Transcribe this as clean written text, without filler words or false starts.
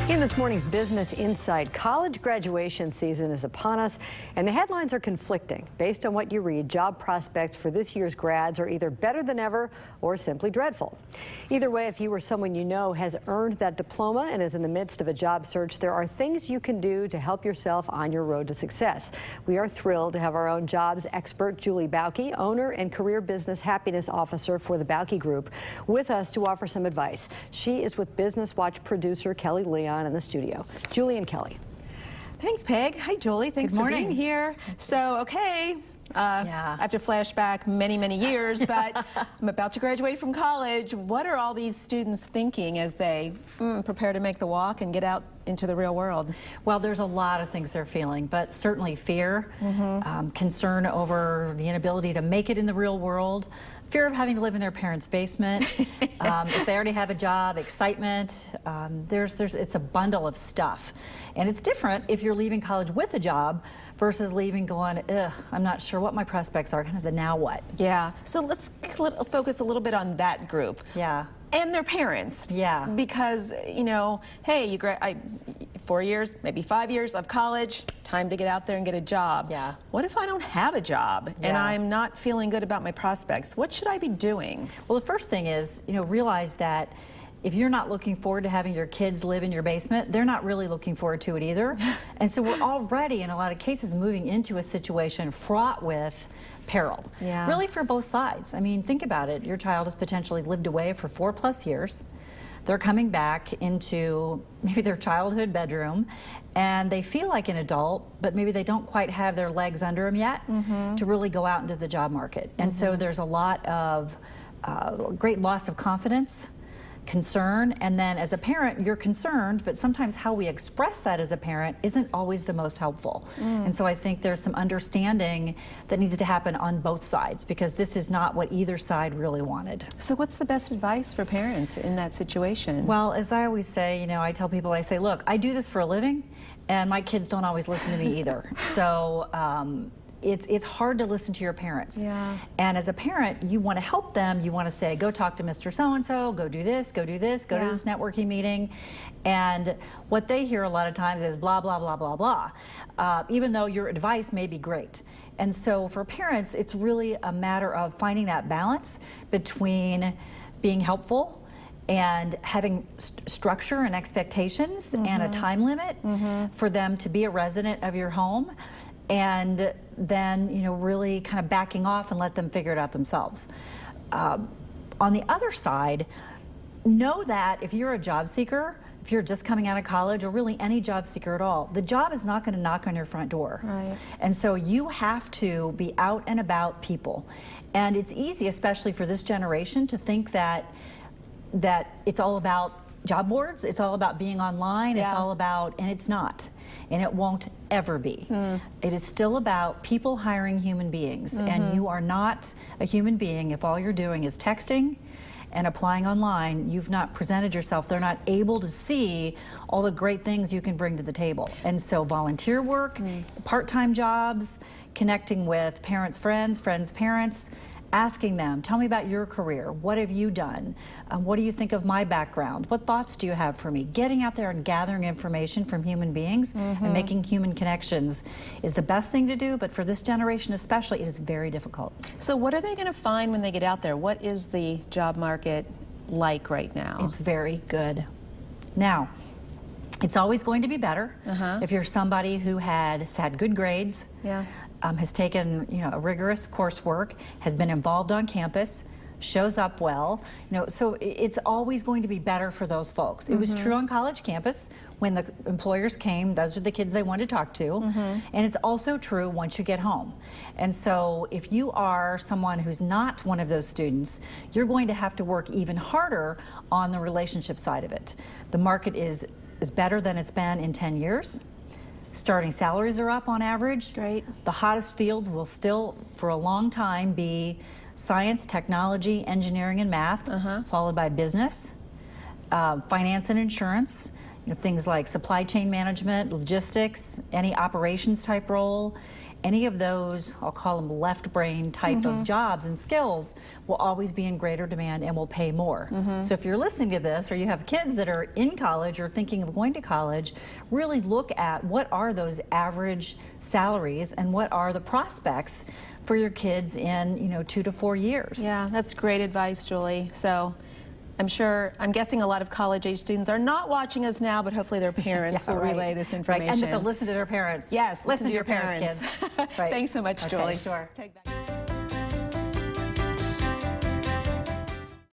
In this morning's Business Insight, college graduation season is upon us, and the headlines are conflicting. Based on what you read, job prospects for this year's grads are either better than ever or simply dreadful. Either way, if you or someone you know has earned that diploma and is in the midst of a job search, there are things you can do to help yourself on your road to success. We are thrilled to have our own jobs expert, Julie Bauke, owner and career business happiness officer for the Bauke Group, with us to offer some advice. She is with Business Watch producer Kelly Leon in the studio. Julie and Kelly. Thanks, Peg. Hi, Julie. Thanks for being here. So, okay, I have to flash back many, many years, but I'm about to graduate from college. What are all these students thinking as they prepare to make the walk and get out into the real world? Well, there's a lot of things they're feeling, but certainly fear, concern over the inability to make it in the real world, fear of having to live in their parents' basement, if they already have a job, excitement. It's a bundle of stuff. And it's different if you're leaving college with a job versus leaving going, ugh, I'm not sure what my prospects are, kind of the now what. Yeah, so let's focus a little bit on that group. Yeah. And their parents. Yeah. Because, you know, hey, 4 years, maybe 5 years of college, time to get out there and get a job. Yeah. What if I don't have a job and I'm not feeling good about my prospects? What should I be doing? Well, the first thing is, realize that if you're not looking forward to having your kids live in your basement, they're not really looking forward to it either. And so we're already, in a lot of cases, moving into a situation fraught with peril, really for both sides. I mean, think about it. Your child has potentially lived away for 4+ years. They're coming back into maybe their childhood bedroom, and they feel like an adult, but maybe they don't quite have their legs under them yet to really go out into the job market. And so there's a lot of great loss of confidence, concern, and then as a parent you're concerned, but sometimes how we express that as a parent isn't always the most helpful. And so I think there's some understanding that needs to happen on both sides, because this is not what either side really wanted. So what's the best advice for parents in that situation? Well, as I always say, I tell people, I say, look, I do this for a living and my kids don't always listen to me either. So it's hard to listen to your parents. And as a parent, you want to help them. You want to say, go talk to Mr. So-and-so, go do this, go do this, go to this networking meeting. And what they hear a lot of times is blah, blah, blah, blah, blah, even though your advice may be great. And so for parents, it's really a matter of finding that balance between being helpful and having structure and expectations and a time limit for them to be a resident of your home, and then really kind of backing off and let them figure it out themselves. On the other side, know that if you're a job seeker, if you're just coming out of college, or really any job seeker at all, the job is not going to knock on your front door. And so you have to be out and about people. And it's easy, especially for this generation, to think that it's all about job boards, it's all about being online, it's all about, and it's not. And it won't ever be. It is still about people hiring human beings. And you are not a human being if all you're doing is texting and applying online. You've not presented yourself. They're not able to see all the great things you can bring to the table. And so volunteer work, part-time jobs, connecting with parents' friends, friends' parents, asking them, tell me about your career. What have you done? What do you think of my background? What thoughts do you have for me? Getting out there and gathering information from human beings and making human connections is the best thing to do, but for this generation especially, it is very difficult. So what are they going to find when they get out there? What is the job market like right now? It's very good. Now, it's always going to be better if you're somebody who has had good grades, has taken a rigorous coursework, has been involved on campus, shows up well. So it's always going to be better for those folks. It was true on college campus when the employers came. Those are the kids they wanted to talk to. And it's also true once you get home. And so if you are someone who's not one of those students, you're going to have to work even harder on the relationship side of it. The market is better than it's been in 10 years. Starting salaries are up on average. Great. The hottest fields will still, for a long time, be science, technology, engineering, and math, followed by business, finance and insurance, things like supply chain management, logistics, any operations type role. any of those, I'll call them left brain type of jobs and skills, will always be in greater demand and will pay more. So if you're listening to this, or you have kids that are in college or thinking of going to college, really look at what are those average salaries and what are the prospects for your kids in 2 to 4 years. Yeah, that's great advice, Julie. So I'm guessing a lot of college-age students are not watching us now, but hopefully their parents will relay this information. Right, and that they'll listen to their parents. Yes, listen to your parents, kids. Thanks so much, Julie. Sure.